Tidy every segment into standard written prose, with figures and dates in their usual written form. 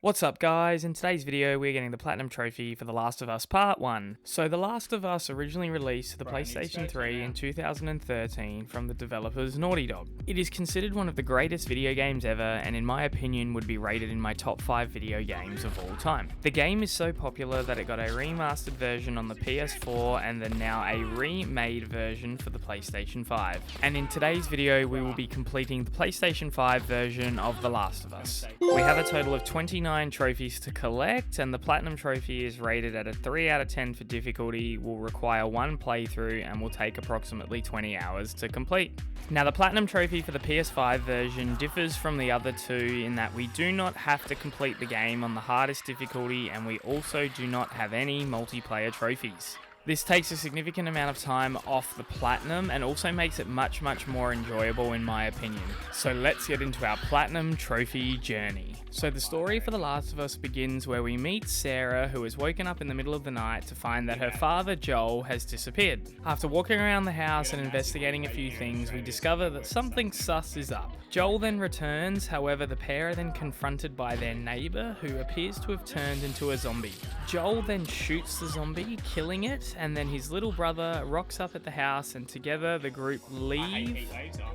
What's up guys, in today's video we're getting the Platinum Trophy for The Last of Us Part 1. So The Last of Us originally released to the PlayStation 3 in 2013 from the developers Naughty Dog. It is considered one of the greatest video games ever and in my opinion would be rated in my top 5 video games of all time. The game is so popular that it got a remastered version on the PS4 and then now a remade version for the PlayStation 5. And in today's video we will be completing the PlayStation 5 version of The Last of Us. We have a total of 29 trophies to collect, and the Platinum Trophy is rated at a 3 out of 10 for difficulty, will require one playthrough, and will take approximately 20 hours to complete. Now the Platinum Trophy for the PS5 version differs from the other two in that we do not have to complete the game on the hardest difficulty, and we also do not have any multiplayer trophies. This takes a significant amount of time off the Platinum and also makes it much more enjoyable in my opinion. So let's get into our Platinum Trophy journey. So the story for The Last of Us begins where we meet Sarah, who is woken up in the middle of the night to find that her father Joel has disappeared. After walking around the house and investigating a few things, we discover that something sus is up. Joel then returns, however the pair are then confronted by their neighbour who appears to have turned into a zombie. Joel then shoots the zombie, killing it, and then his little brother rocks up at the house and together the group leave.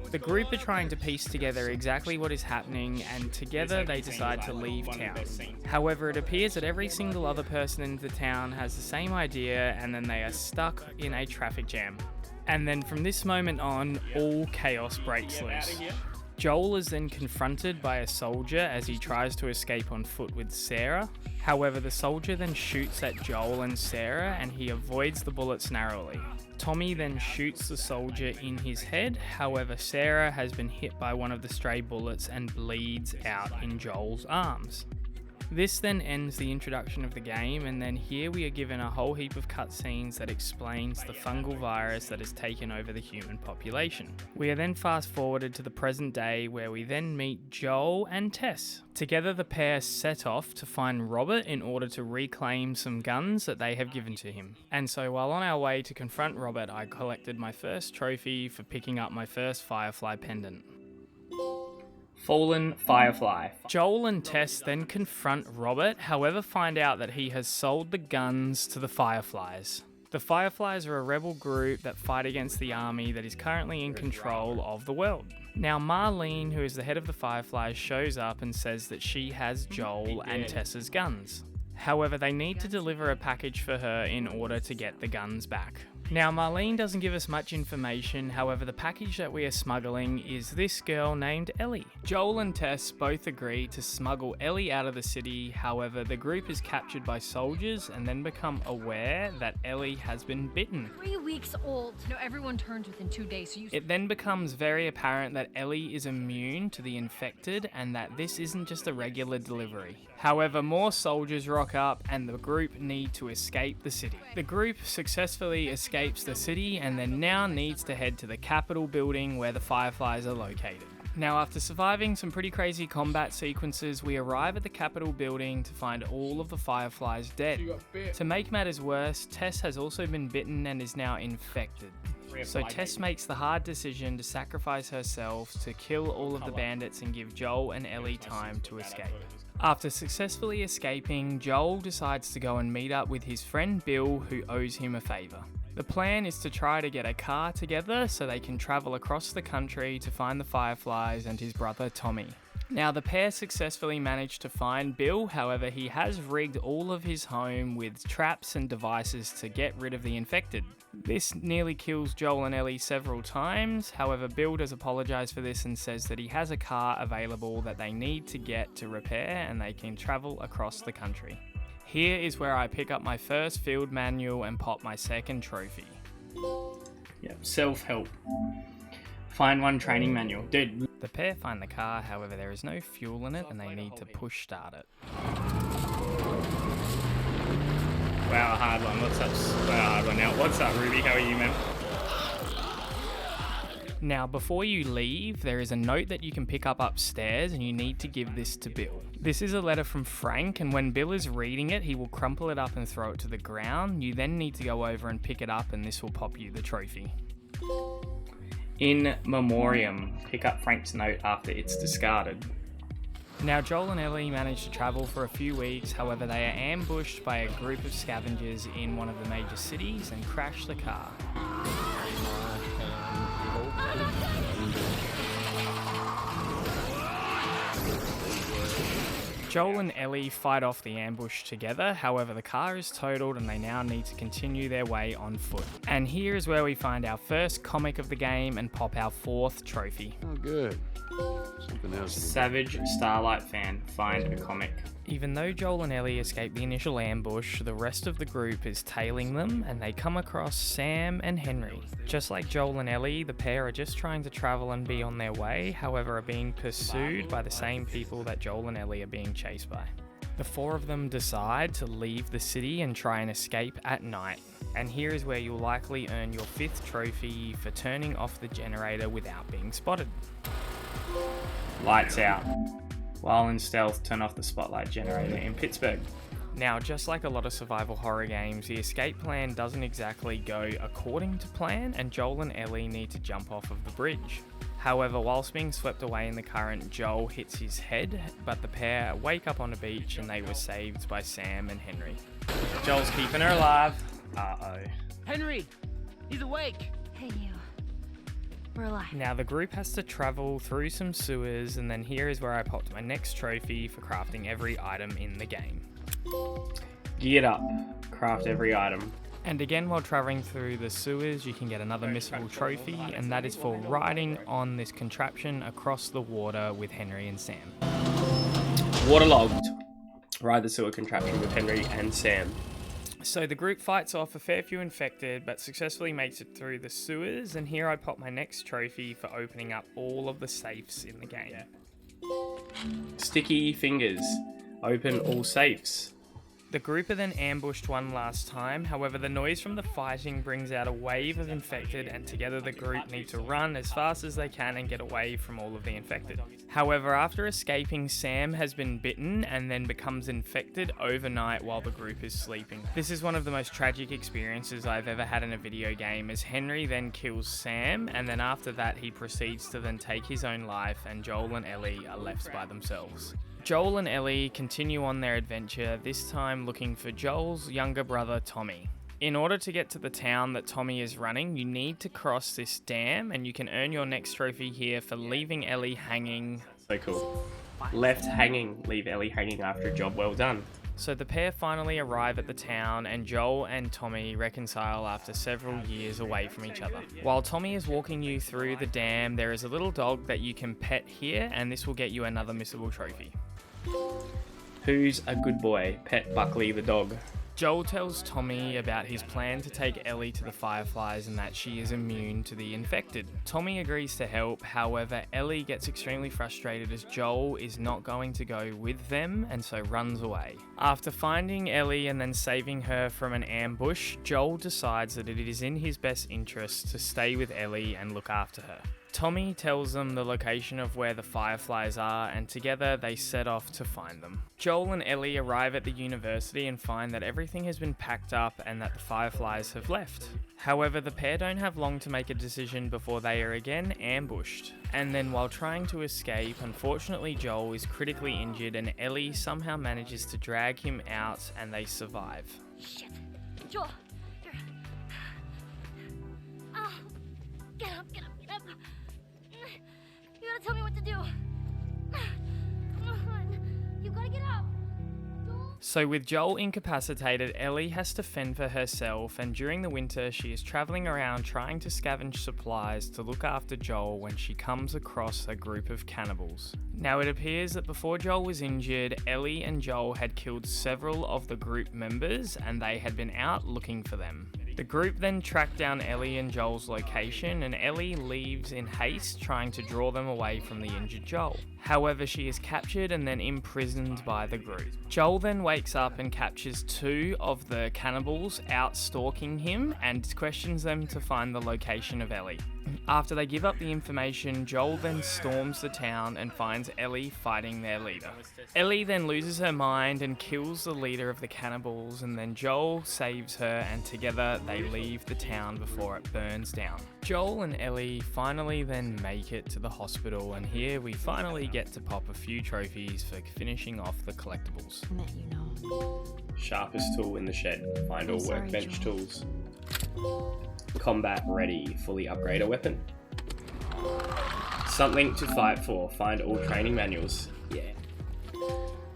The group are trying to piece together exactly what is happening and together they decide to leave town. However, it appears that every single other person in the town has the same idea and then they are stuck in a traffic jam. And then from this moment on, all chaos breaks loose. Joel is then confronted by a soldier as he tries to escape on foot with Sarah. However, the soldier then shoots at Joel and Sarah and he avoids the bullets narrowly. Tommy then shoots the soldier in his head, however Sarah has been hit by one of the stray bullets and bleeds out in Joel's arms. This then ends the introduction of the game, and then here we are given a whole heap of cutscenes that explains the fungal virus that has taken over the human population. We are then fast forwarded to the present day where we then meet Joel and Tess. Together the pair set off to find Robert in order to reclaim some guns that they have given to him. And so while on our way to confront Robert, I collected my first trophy for picking up my first Firefly pendant. Fallen Firefly. Joel and Tess then confront Robert, however find out that he has sold the guns to the Fireflies. The Fireflies are a rebel group that fight against the army that is currently in control of the world. Now Marlene, who is the head of the Fireflies, shows up and says that she has Joel and Tess's guns. However, they need to deliver a package for her in order to get the guns back. Now Marlene doesn't give us much information, however the package that we are smuggling is this girl named Ellie. Joel and Tess both agree to smuggle Ellie out of the city, however the group is captured by soldiers and then become aware that Ellie has been bitten. 3 weeks old. No, everyone turns within 2 days. So It then becomes very apparent that Ellie is immune to the infected and that this isn't just a regular delivery. However, more soldiers rock up and the group need to escape the city. The group successfully escapes the city and then now needs to head to the Capitol building where the Fireflies are located. Now after surviving some pretty crazy combat sequences, we arrive at the Capitol building to find all of the Fireflies dead. To make matters worse, Tess has also been bitten and is now infected. So Tess makes the hard decision to sacrifice herself to kill all of the bandits and give Joel and Ellie time to escape. After successfully escaping, Joel decides to go and meet up with his friend Bill, who owes him a favour. The plan is to try to get a car together so they can travel across the country to find the Fireflies and his brother Tommy. Now the pair successfully managed to find Bill, however he has rigged all of his home with traps and devices to get rid of the infected. This nearly kills Joel and Ellie several times, however Bill does apologise for this and says that he has a car available that they need to get to repair and they can travel across the country. Here is where I pick up my first field manual and pop my second trophy. Yep, self-help. Find one training manual. Dude. The pair find the car, however there is no fuel in it and they need to push start it. Wow, a hard one. What's up, Ruby? How are you, man? Now, before you leave, there is a note that you can pick up upstairs and you need to give this to Bill. This is a letter from Frank, and when Bill is reading it, he will crumple it up and throw it to the ground. You then need to go over and pick it up and this will pop you the trophy. In memoriam, pick up Frank's note after it's discarded. Now Joel and Ellie manage to travel for a few weeks, however they are ambushed by a group of scavengers in one of the major cities and crash the car. Joel and Ellie fight off the ambush together, however the car is totaled and they now need to continue their way on foot. And here is where we find our first comic of the game and pop our 4th trophy. Oh, good. Something else. Savage Starlight fan, find a comic. Even though Joel and Ellie escape the initial ambush, the rest of the group is tailing them and they come across Sam and Henry. Just like Joel and Ellie, the pair are just trying to travel and be on their way, however are being pursued by the same people that Joel and Ellie are being chased by. The 4 of them decide to leave the city and try and escape at night. And here is where you'll likely earn your 5th trophy for turning off the generator without being spotted. Lights out. While in stealth, turn off the spotlight generator in Pittsburgh. Now, just like a lot of survival horror games, the escape plan doesn't exactly go according to plan, and Joel and Ellie need to jump off of the bridge. However, whilst being swept away in the current, Joel hits his head, but the pair wake up on a beach and they were saved by Sam and Henry. Joel's keeping her alive. Uh-oh. Henry! He's awake! Hey, you. We're alive. Now the group has to travel through some sewers, and then here is where I popped my next trophy for crafting every item in the game. Geared up. Craft every item. And again, while traveling through the sewers, you can get another missable trophy, and that is for riding on this contraption across the water with Henry and Sam. Waterlogged. Ride the sewer contraption with Henry and Sam. So the group fights off a fair few infected, but successfully makes it through the sewers, and here I pop my next trophy for opening up all of the safes in the game. Sticky fingers. Open all safes. The group are then ambushed one last time, however the noise from the fighting brings out a wave of infected, and together the group need to run as fast as they can and get away from all of the infected. However, after escaping, Sam has been bitten and then becomes infected overnight while the group is sleeping. This is one of the most tragic experiences I've ever had in a video game, as Henry then kills Sam, and then after that he proceeds to then take his own life, and Joel and Ellie are left by themselves. Joel and Ellie continue on their adventure, this time looking for Joel's younger brother Tommy. In order to get to the town that Tommy is running, you need to cross this dam, and you can earn your next trophy here for leaving Ellie hanging. So cool. Left hanging. Leave Ellie hanging after a job well done. So the pair finally arrive at the town, and Joel and Tommy reconcile after several years away from each other. While Tommy is walking you through the dam, there is a little dog that you can pet here, and this will get you another missable trophy. Who's a good boy? Pet Buckley the dog. Joel tells Tommy about his plan to take Ellie to the Fireflies and that she is immune to the infected. Tommy agrees to help, however Ellie gets extremely frustrated as Joel is not going to go with them and so runs away. After finding Ellie and then saving her from an ambush, Joel decides that it is in his best interest to stay with Ellie and look after her. Tommy tells them the location of where the Fireflies are, and together they set off to find them. Joel and Ellie arrive at the university and find that everything has been packed up and that the Fireflies have left. However, the pair don't have long to make a decision before they are again ambushed. And then while trying to escape, unfortunately Joel is critically injured and Ellie somehow manages to drag him out and they survive. Shit. Joel, here. Ah, get up, get up, get up. You gotta tell me what to do. Come on. You gotta get up. Joel? So with Joel incapacitated, Ellie has to fend for herself, and during the winter she is travelling around trying to scavenge supplies to look after Joel when she comes across a group of cannibals. Now it appears that before Joel was injured, Ellie and Joel had killed several of the group members and they had been out looking for them. The group then track down Ellie and Joel's location, and Ellie leaves in haste, trying to draw them away from the injured Joel. However, she is captured and then imprisoned by the group. Joel then wakes up and captures 2 of the cannibals out stalking him and questions them to find the location of Ellie. After they give up the information, Joel then storms the town and finds Ellie fighting their leader. Ellie then loses her mind and kills the leader of the cannibals, and then Joel saves her, and together they leave the town before it burns down. Joel and Ellie finally then make it to the hospital, and here we finally get to pop a few trophies for finishing off the collectibles. Sharpest tool in the shed. Find all sorry, workbench Joel. tools. Combat ready. Fully upgrade a weapon. Something to fight for. Find all training manuals. Yeah.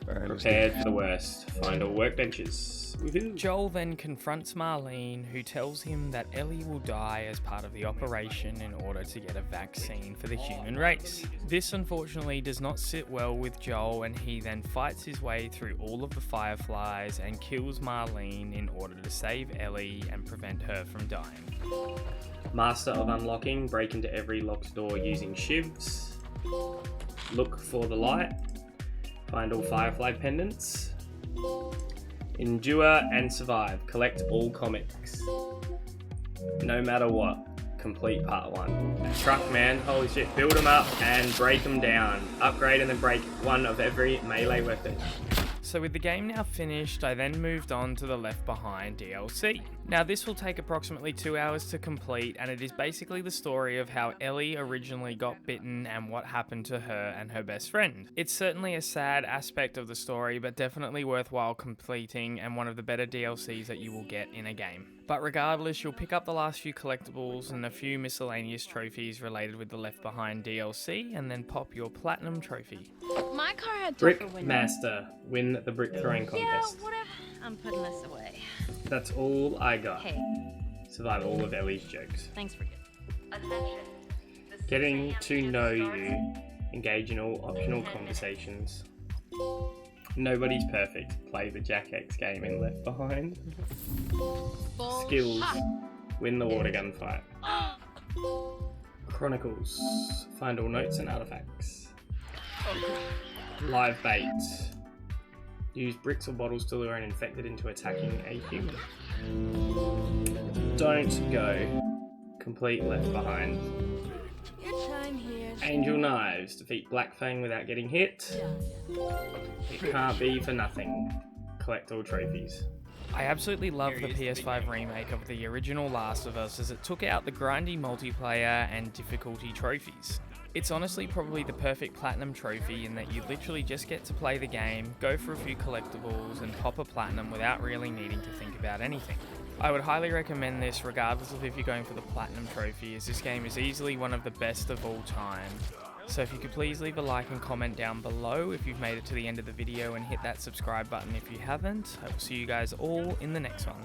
Prepared for the worst. Find all workbenches. Woohoo. Joel then confronts Marlene, who tells him that Ellie will die as part of the operation in order to get a vaccine for the human race. This unfortunately does not sit well with Joel, and he then fights his way through all of the fireflies and kills Marlene in order to save Ellie and prevent her from dying. Master of unlocking. Break into every locked door using shivs. Look for the light. Find all firefly pendants. Endure and survive. Collect all comics. No matter what. Complete part 1. Truck man, holy shit. Build them up and break them down. Upgrade and then break one of every melee weapon. So with the game now finished, I then moved on to the Left Behind DLC. Now this will take approximately 2 hours to complete, and it is basically the story of how Ellie originally got bitten and what happened to her and her best friend. It's certainly a sad aspect of the story, but definitely worthwhile completing and one of the better DLCs that you will get in a game. But regardless, you'll pick up the last few collectibles and a few miscellaneous trophies related with the Left Behind DLC, and then pop your Platinum trophy. My car had Brick tougher windows. Master. Win the brick throwing contest. Yeah, whatever. I'm putting this away. That's all I got. Hey, Survive all of Ellie's jokes. thanks for getting. Getting to know you. Engage in all optional conversations. Nobody's perfect. Play the Jack X game in Left Behind. Skills. Win the water gun fight. Chronicles. Find all notes and artifacts. Live bait. Use bricks or bottles to lure an infected into attacking a human. Don't go. Complete Left Behind. Angel Knives. Defeat Black Fang without getting hit. It can't be for nothing. Collect all trophies. I absolutely love the PS5 remake of the original Last of Us, as it took out the grindy multiplayer and difficulty trophies. It's honestly probably the perfect Platinum trophy in that you literally just get to play the game, go for a few collectibles and pop a Platinum without really needing to think about anything. I would highly recommend this regardless of if you're going for the Platinum trophy, as this game is easily one of the best of all time. So if you could please leave a like and comment down below if you've made it to the end of the video, and hit that subscribe button if you haven't. I will see you guys all in the next one.